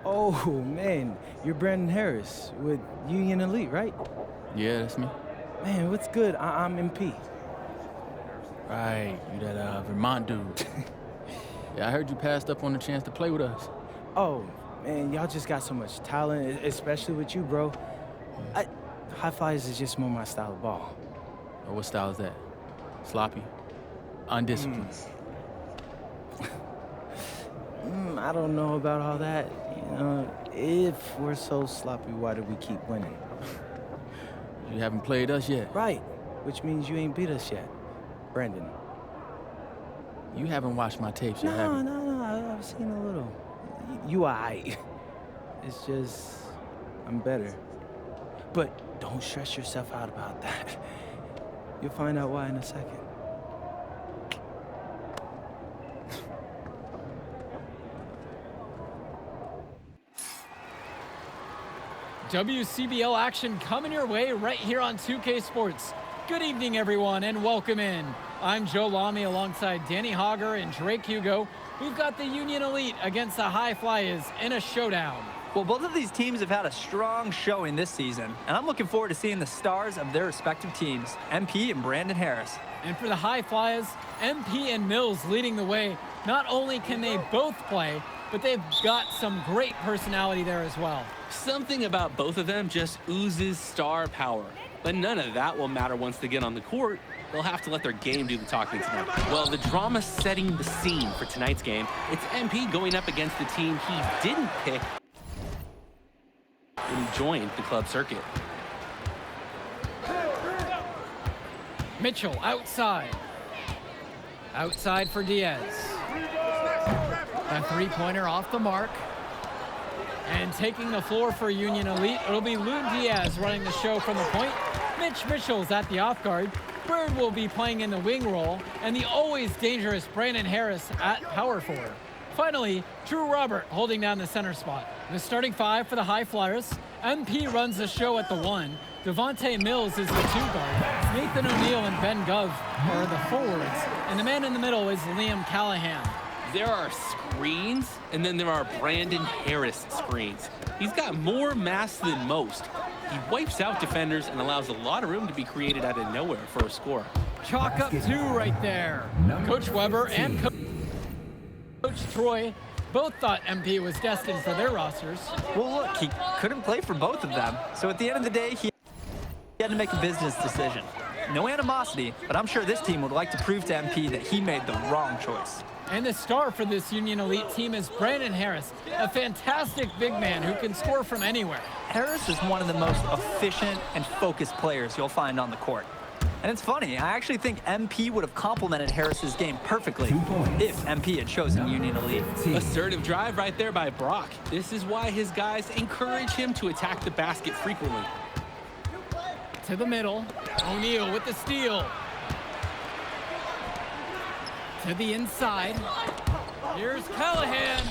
Oh, man, you're Brandon Harris with Union Elite, right? Yeah, that's me. Man, what's good? I'm MP. Right, you that Vermont dude. Yeah, I heard you passed up on the chance to play with us. Oh, man, y'all just got so much talent, especially with you, bro. High Flyers is just more my style of ball. Or what style is that? Sloppy? Undisciplined? I don't know about all that. You know, if we're so sloppy, why do we keep winning? You haven't played us yet. Right, which means you ain't beat us yet, Brandon. You haven't watched my tapes yet, have you? No, I've seen a little. You aight. It's just, I'm better. But don't stress yourself out about that. You'll find out why in a second. WCBL action coming your way right here on 2K Sports. Good evening, everyone, and welcome in. I'm Joe Lamy alongside Danny Hogger and Drake Hugo. We've got the Union Elite against the High Flyers in a showdown. Well, both of these teams have had a strong showing this season, and I'm looking forward to seeing the stars of their respective teams, MP and Brandon Harris. And for the High Flyers, MP and Mills leading the way. Not only can they both play, but they've got some great personality there as well. Something about both of them just oozes star power. But none of that will matter once they get on the court. They'll have to let their game do the talking tonight. Well, the drama setting the scene for tonight's game, it's MP going up against the team he didn't pick when he joined the club circuit. Mitchell outside. Outside for Diaz. A three-pointer off the mark. And taking the floor for Union Elite, it'll be Lou Diaz running the show from the point. Mitch Mitchell's at the off guard. Bird will be playing in the wing role, and the always dangerous Brandon Harris at power forward. Finally, Drew Robert holding down the center spot. The starting five for the High Flyers. MP runs the show at the one. Devontae Mills is the two guard. Nathan O'Neill and Ben Gov are the forwards. And the man in the middle is Liam Callahan. There are screens, and then there are Brandon Harris screens. He's got more mass than most. He wipes out defenders and allows a lot of room to be created out of nowhere for a score. Chalk up two right there. Coach Weber and Coach Troy both thought MP was destined for their rosters. Well, look, he couldn't play for both of them. So at the end of the day, he had to make a business decision. No animosity, but I'm sure this team would like to prove to MP that he made the wrong choice. And the star for this Union Elite team is Brandon Harris, a fantastic big man who can score from anywhere. Harris is one of the most efficient and focused players you'll find on the court. And it's funny, I actually think MP would have complemented Harris's game perfectly if MP had chosen Union Elite. Assertive drive right there by Brock. This is why his guys encourage him to attack the basket frequently. To the middle, O'Neill with the steal. To the inside. Here's Callahan.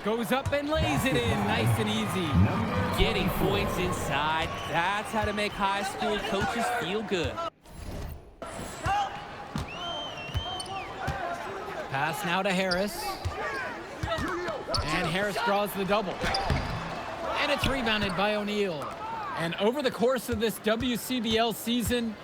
Goes up and lays it in, nice and easy. Getting points inside, that's how to make high school coaches feel good. Pass now to Harris. And Harris draws the double. And it's rebounded by O'Neill. And over the course of this WCBL season,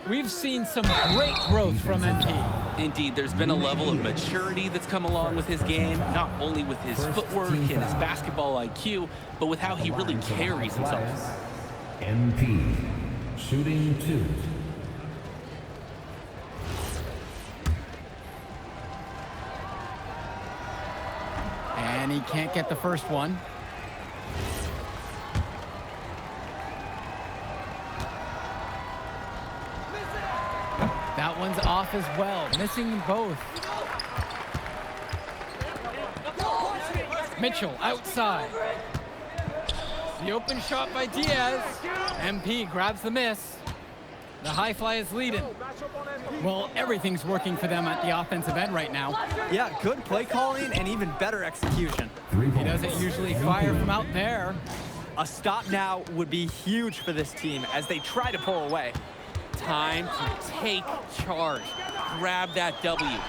we've seen some great growth from MP. Indeed, there's been a level of maturity that's come along with his game, not only with his footwork and his basketball IQ, but with how he really carries himself. MP, shooting two. And he can't get the first one. That one's off as well, missing both. Mitchell outside. The open shot by Diaz. MP grabs the miss. The High Flyers leading. Well, everything's working for them at the offensive end right now. Yeah, good play calling and even better execution. He doesn't usually fire from out there. A stop now would be huge for this team as they try to pull away. Time to take charge. Grab that W.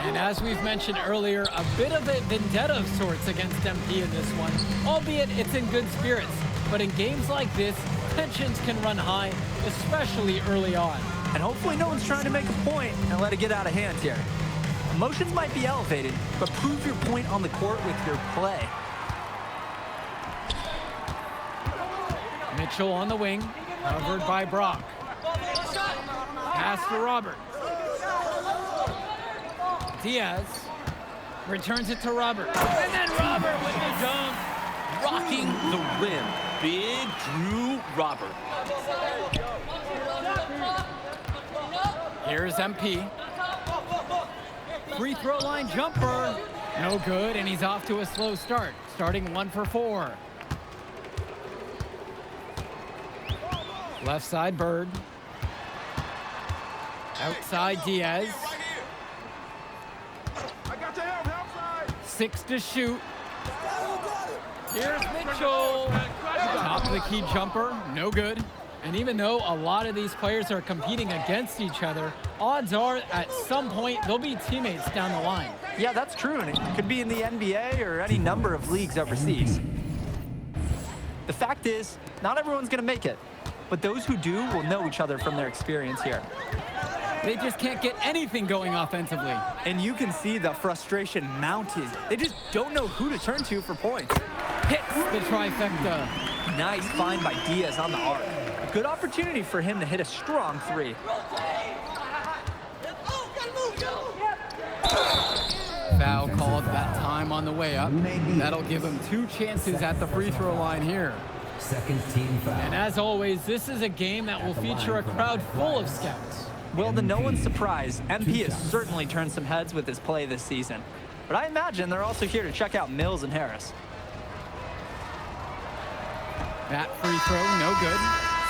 And as we've mentioned earlier, a bit of a vendetta of sorts against MP in this one, albeit it's in good spirits. But in games like this, tensions can run high, especially early on. And hopefully no one's trying to make a point and let it get out of hand here. Emotions might be elevated, but prove your point on the court with your play. Mitchell on the wing, covered by Brock. Pass to Robert. Diaz returns it to Robert. And then Robert with the dunk. Rocking the rim. Big Drew Robert. Here's MP. Free throw line jumper. No good, and he's off to a slow start. Starting 1 for 4. Left side, Bird. Outside, Diaz. 6 to shoot. Here's Mitchell. Top of the key jumper, no good. And even though a lot of these players are competing against each other, odds are at some point they'll be teammates down the line. Yeah, that's true, and it could be in the NBA or any number of leagues overseas. The fact is, not everyone's going to make it, but those who do will know each other from their experience here. They just can't get anything going offensively. And you can see the frustration mounting. They just don't know who to turn to for points. Hits the trifecta. Nice find by Diaz on the arc. A good opportunity for him to hit a strong 3. Foul called that time on the way up. That'll give him 2 chances at the free throw line here. Second team foul. And as always, this is a game that will feature a crowd full of scouts. Well, to no one's surprise, MP has certainly turned some heads with his play this season. But I imagine they're also here to check out Mills and Harris. That free throw, no good.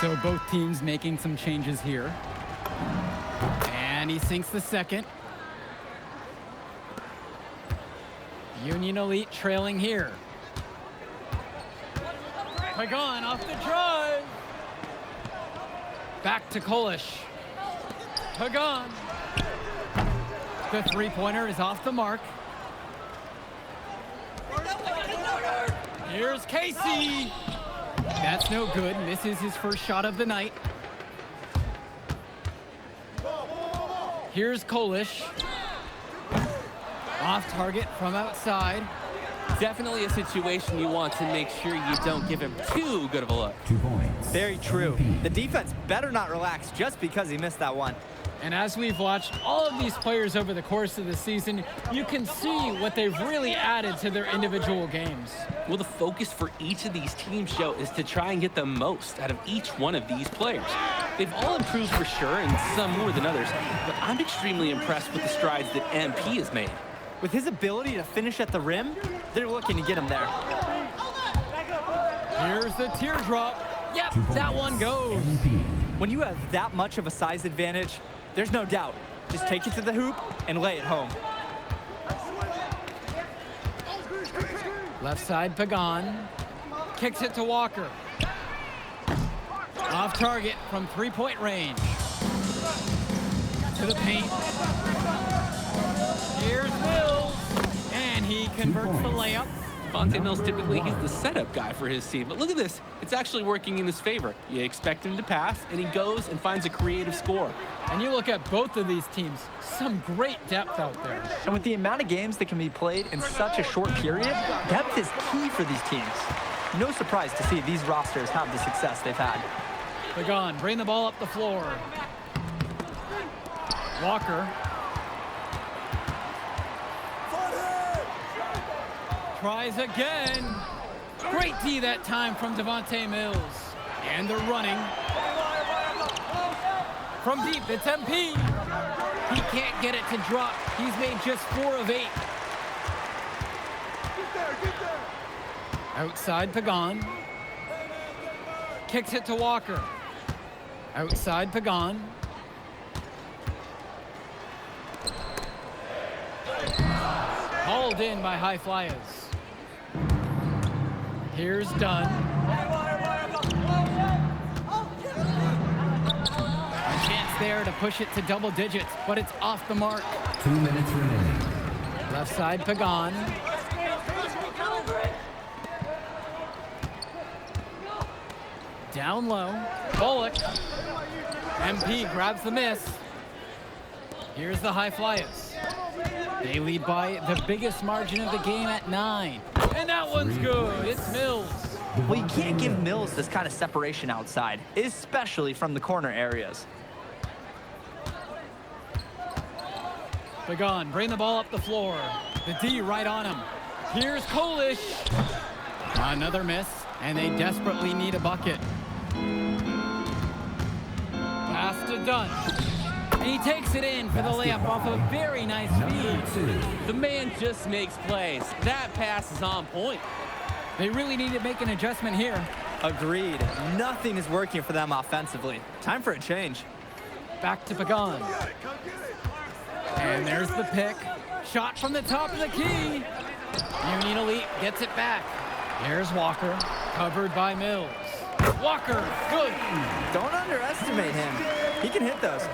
So both teams making some changes here. And he sinks the second. Union Elite trailing here. Pagan off the drive. Back to Kolish. Pagan. The three-pointer is off the mark. Here's Casey. That's no good. Misses his first shot of the night. Here's Kolish. Off target from outside. Definitely a situation you want to make sure you don't give him too good of a look. 2 points. Very true. The defense better not relax just because he missed that one. And as we've watched all of these players over the course of the season, you can see what they've really added to their individual games. Well, the focus for each of these teams show is to try and get the most out of each one of these players. They've all improved for sure, and some more than others, but I'm extremely impressed with the strides that MP has made. With his ability to finish at the rim, they're looking to get him there. Here's the teardrop. Yep, that one goes. When you have that much of a size advantage, there's no doubt. Just take it to the hoop and lay it home. Left side, Pagan. Kicks it to Walker. Off target from three-point range. To the paint. Here's Mills. And he converts the layup. Devontae Mills, typically he's the setup guy for his team, but look at this. It's actually working in his favor. You expect him to pass, and he goes and finds a creative score. And you look at both of these teams, some great depth out there. And with the amount of games that can be played in such a short period, depth is key for these teams. No surprise to see these rosters have the success they've had. Pagan, bring the ball up the floor. Walker. Tries again. Great D that time from Devontae Mills. And they're running. From deep, it's MP. He can't get it to drop. He's made just 4 of 8. Outside, Pagan. Kicks it to Walker. Outside, Pagan. Hauled in by High Flyers. Here's Dunn. A chance there to push it to double digits, but it's off the mark. 2 minutes remaining. Left side, Pagan. Down low, Bullock. MP grabs the miss. Here's the High Flyers. They lead by the biggest margin of the game at 9. And that one's good. It's Mills. Well, you can't give Mills this kind of separation outside, especially from the corner areas. Pagan, bring the ball up the floor. The D right on him. Here's Kolish. Another miss, and they desperately need a bucket. Pass to Dunn. And he takes it in for the layup off a very nice feed. The man just makes plays. That pass is on point. They really need to make an adjustment here. Agreed. Nothing is working for them offensively. Time for a change. Back to Pagan. And there's the pick. Shot from the top of the key. Union Elite gets it back. Here's Walker, covered by Mills. Walker, good. Don't underestimate him. He can hit those.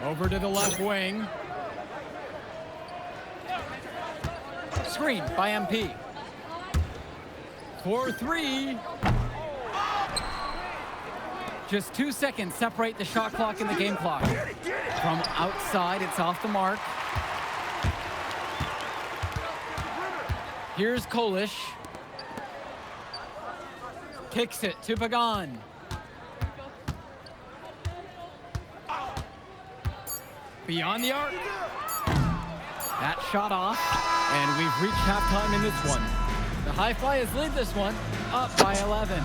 Over to the left wing. Screen by MP. 4-3. Just 2 seconds separate the shot clock and the game clock. From outside, it's off the mark. Here's Kolish. Kicks it to Pagan. Beyond the arc. That shot off, and we've reached halftime in this one. The High Flyers lead this one up by 11.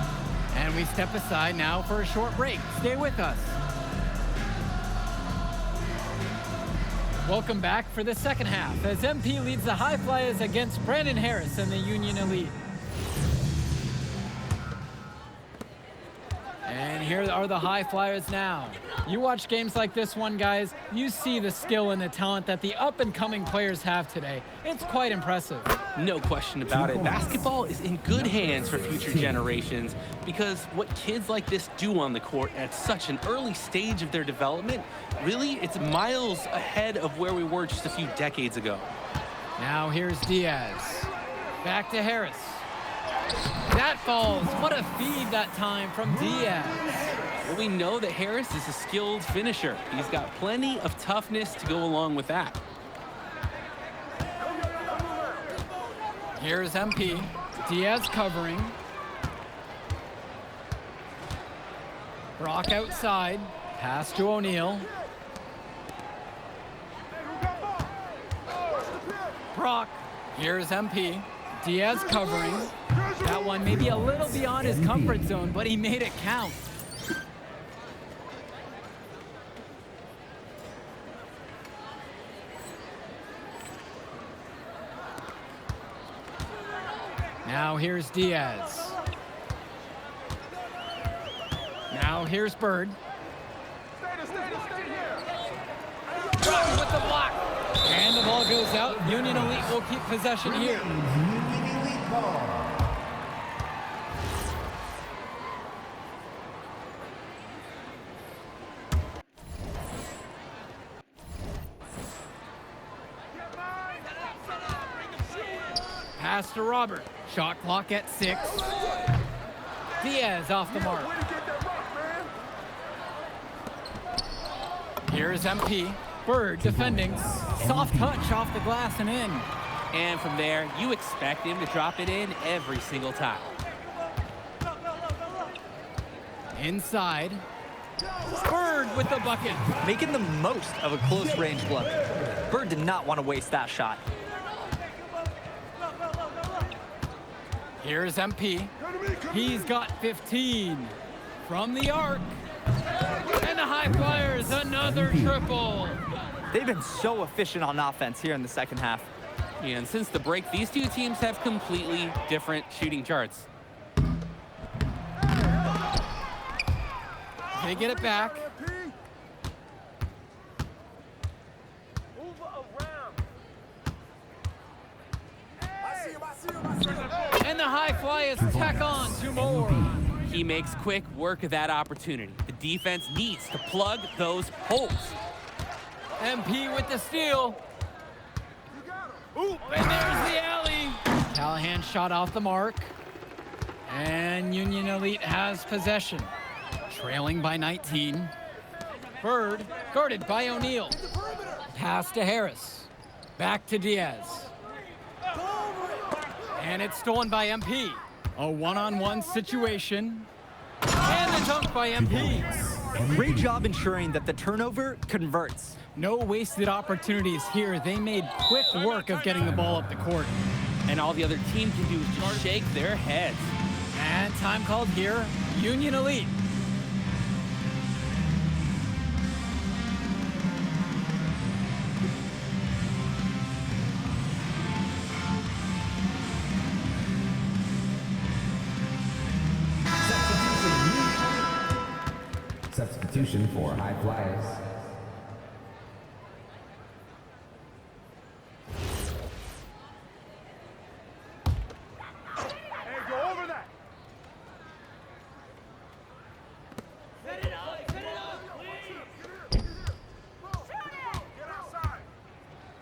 And we step aside now for a short break. Stay with us. Welcome back for the second half as MP leads the High Flyers against Brandon Harris and the Union Elite. And here are the High Flyers now. You watch games like this one, guys, you see the skill and the talent that the up-and-coming players have today. It's quite impressive. No question about it. Basketball is in good hands for future generations because what kids like this do on the court at such an early stage of their development, really, it's miles ahead of where we were just a few decades ago. Now here's Diaz. Back to Harris. That falls. What a feed that time from Diaz. Well, we know that Harris is a skilled finisher. He's got plenty of toughness to go along with that. Here's MP. Diaz covering. Brock outside. Pass to O'Neal. Brock. Here's MP. Diaz covering. That one maybe a little beyond his comfort zone, but he made it count. Now here's Diaz. Now here's Bird. Broughton with the block. And the ball goes out. Union Elite will keep possession here. Pass to Robert. Shot clock at 6. Diaz off the mark. Here's MP. Bird defending. Soft touch off the glass and in. And from there, you expect him to drop it in every single time. Inside. Bird with the bucket. Making the most of a close range look. Bird did not want to waste that shot. Here's MP. He's got 15 from the arc. And the High Flyers, another triple. They've been so efficient on offense here in the second half. Yeah, and since the break, these two teams have completely different shooting charts. They get it back. And the High Flyers tack on 2 more. He makes quick work of that opportunity. The defense needs to plug those holes. MP with the steal. And there's the alley. Callahan shot off the mark. And Union Elite has possession. Trailing by 19. Bird guarded by O'Neal. Pass to Harris. Back to Diaz. And it's stolen by MP. A one-on-one situation. And the dunk by MP. Great job ensuring that the turnover converts. No wasted opportunities here. They made quick work of getting the ball up the court. And all the other team can do is just shake their heads. And time called here, Union Elite. Substitution for High Flyers.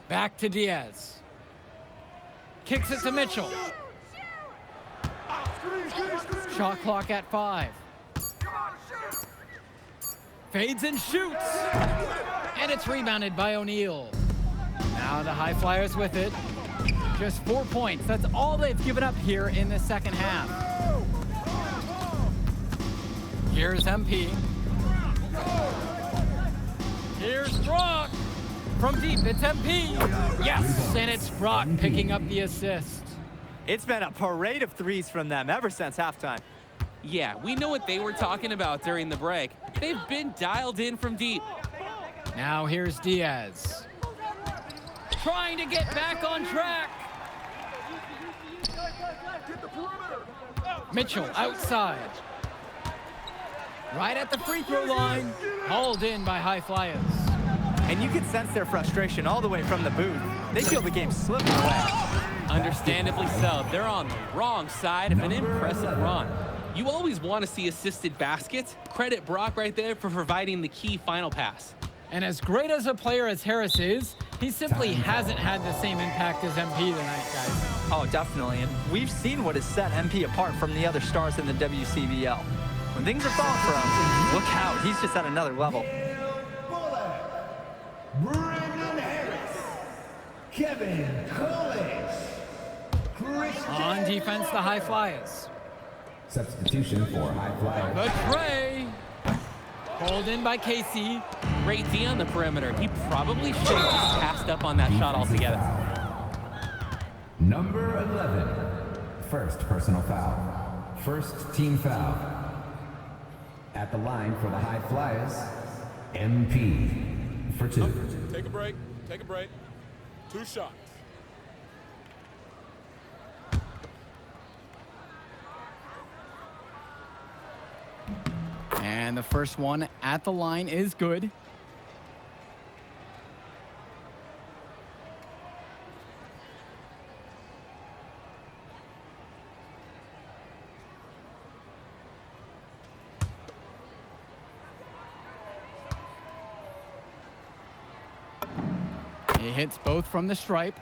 Back to Diaz. Kicks it to Mitchell. Shot clock at 5. Fades and shoots. And it's rebounded by O'Neal. Now the High Flyers with it. Just 4 points. That's all they've given up here in the second half. Here's MP. Here's Brock. From deep, it's MP. Yes, and it's Brock picking up the assist. It's been a parade of threes from them ever since halftime. Yeah, we know what they were talking about during the break. They've been dialed in from deep. Now here's Diaz. Trying to get back on track. Mitchell outside. Right at the free throw line. Hauled in by High Flyers. And you can sense their frustration all the way from the booth. They feel the game slipping away. Understandably so. They're on the wrong side of an impressive run. You always want to see assisted baskets. Credit Brock right there for providing the key final pass. And as great as a player as Harris is, he simply hasn't had the same impact as MP tonight, guys. Oh, definitely. And we've seen what has set MP apart from the other stars in the WCBL. When things are falling for him, look out. He's just at another level. Brandon Harris, Kevin Coolidge, On defense, the High Flyers. Substitution for High Flyers. The tray. Pulled in by Casey. Great D on the perimeter. He probably should have just passed up on that shot altogether. Number 11, first personal foul. First team foul. At the line for the High Flyers, MP for 2. Take a break. Take a break. 2 shots. And the first one at the line is good. He hits both from the stripe.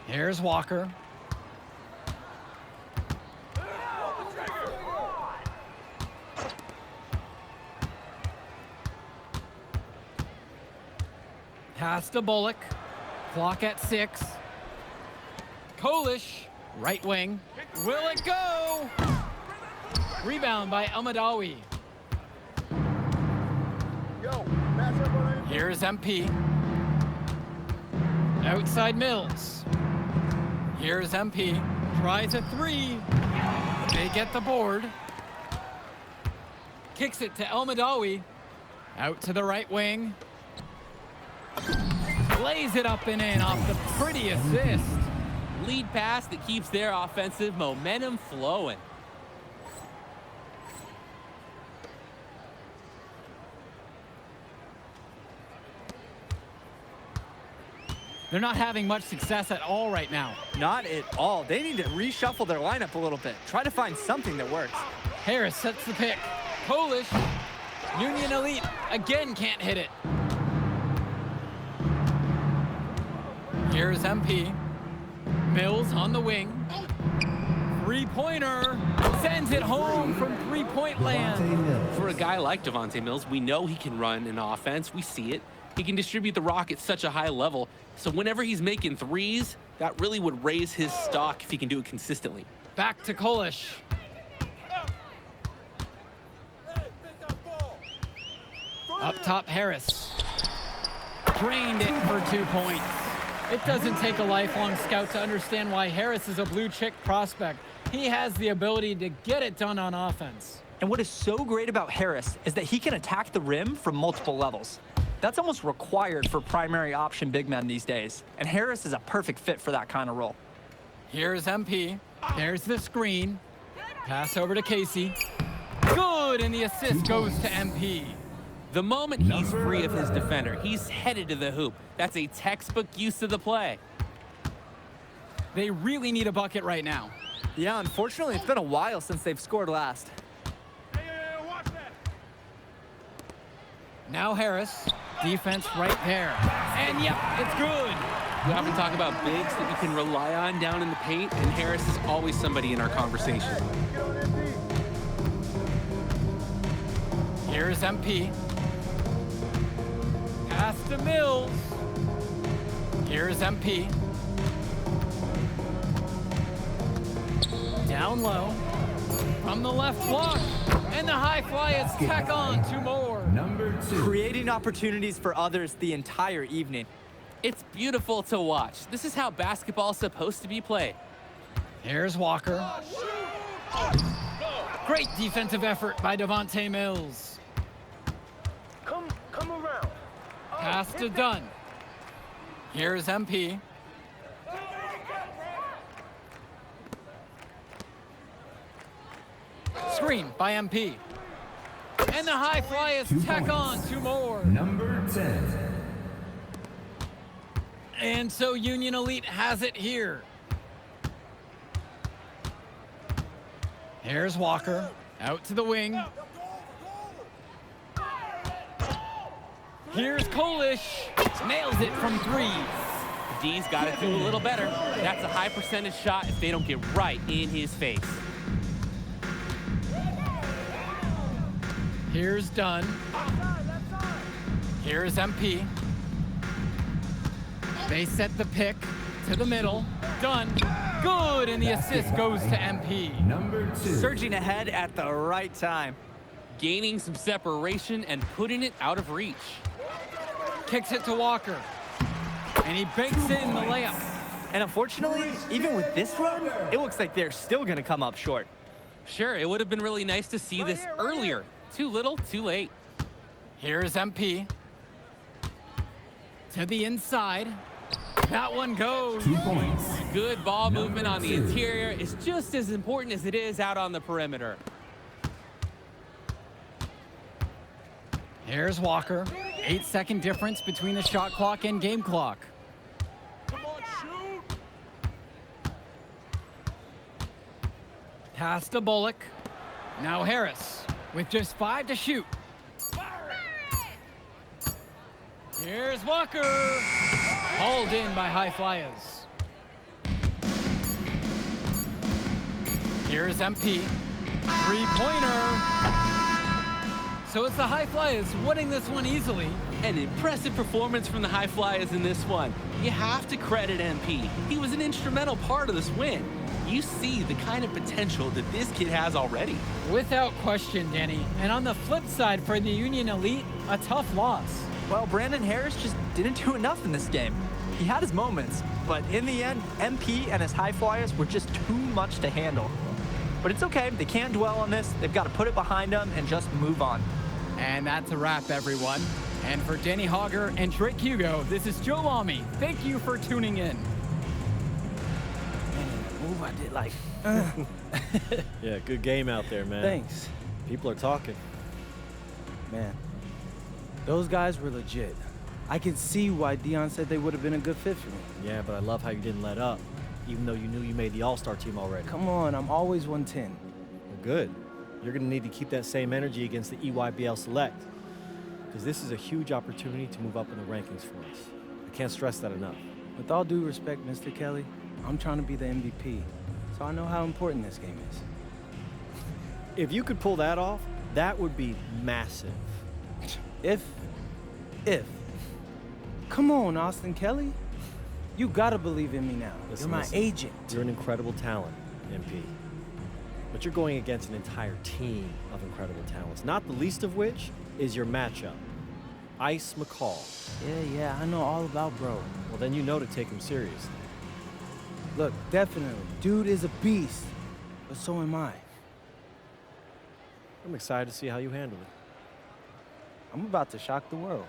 Here's Walker. Pass to Bullock. Clock at 6. Kolish, right wing. Will it go? Rebound by Elmadawi. Here's MP. Outside Mills. Here's MP. Tries a 3. They get the board. Kicks it to Elmadawi. Out to the right wing. Lays it up and in off the pretty assist. Lead pass that keeps their offensive momentum flowing. They're not having much success at all right now. Not at all. They need to reshuffle their lineup a little bit. Try to find something that works. Harris sets the pick. Kolish Union Elite again can't hit it. Here's MP. Mills on the wing. Three-pointer. Sends it home from three-point land. For a guy like Devontae Mills, we know he can run an offense. We see it. He can distribute the rock at such a high level. So whenever he's making threes, that really would raise his stock if he can do it consistently. Back to Kolish. Up top, Harris. Drained it for 2 points. It doesn't take a lifelong scout to understand why Harris is a blue chip prospect. He has the ability to get it done on offense. And what is so great about Harris is that he can attack the rim from multiple levels. That's almost required for primary option big men these days. And Harris is a perfect fit for that kind of role. Here's MP. There's the screen. Pass over to Casey. Good, and the assist goes to MP. The moment he's free of his defender, he's headed to the hoop. That's a textbook use of the play. They really need a bucket right now. Yeah, unfortunately, it's been a while since they've scored last. Now Harris, defense right there. And yep, it's good. We often talk about bigs that you can rely on down in the paint, and Harris is always somebody in our conversation. Here's MP. Pass to Mills. Here's MP. Down low. From the left block. And the high fly is tack on 2 more. Number 2. Creating opportunities for others the entire evening. It's beautiful to watch. This is how basketball is supposed to be played. Here's Walker. Great defensive effort by Devontae Mills. Come around. Pass to Dunn. Here's MP. Screen by MP. And the high fly is 2 tack points. on 2 more. Number 10. And so Union Elite has it here. Here's Walker. Out to the wing. Here's Kolish. Nails it from 3. D's got to do a little better. That's a high percentage shot if they don't get right in his face. Here's Dunn. Here's MP. They set the pick to the middle. Dunn. Good, and the assist goes to MP. Number 2. Surging ahead at the right time. Gaining some separation and putting it out of reach. Kicks it to Walker. And he banks in the layup. And unfortunately, even with this run, it looks like they're still going to come up short. Sure, it would have been really nice to see this earlier. Too little, too late. Here's MP. To the inside. That one goes. 2 points. Good ball movement on the interior is just as important as it is out on the perimeter. Here's Walker. 8-second difference between the shot clock and game clock. Come on, shoot. Pass to Bullock. Now Harris with just 5 to shoot. Here's Walker. Hauled in by High Flyers. Here's MP. Three-pointer. So it's the High Flyers winning this one easily. An impressive performance from the High Flyers in this one. You have to credit MP. He was an instrumental part of this win. You see the kind of potential that this kid has already. Without question, Danny. And on the flip side for the Union Elite, a tough loss. Well, Brandon Harris just didn't do enough in this game. He had his moments, but in the end, MP and his High Flyers were just too much to handle. But it's okay. They can't dwell on this. They've got to put it behind them and just move on. And that's a wrap, everyone. And for Danny Hogger and Drake Hugo, this is Joe Lamy. Thank you for tuning in. Move, I did like. Yeah, good game out there, man. Thanks, People are talking. man. Those guys were legit. I can see why Dion said they would have been a good fit for me. Yeah, but I love how you didn't let up, even though you knew you made the All-Star team already. Come on, I'm always 110. Well, good. You're going to need to keep that same energy against the EYBL Select, because this is a huge opportunity to move up in the rankings for us. I can't stress that enough. With all due respect, Mr. Kelly, I'm trying to be the MVP, so I know how important this game is. If you could pull that off, that would be massive. If. Come on, Austin Kelly. You gotta believe in me now. Listen, You're my agent. You're an incredible talent, MP. But you're going against an entire team of incredible talents, not the least of which is your matchup, Ice McCall. Yeah, I know all about bro. Well, then you know to take him seriously. Look, definitely, dude is a beast, but so am I. I'm excited to see how you handle it. I'm about to shock the world.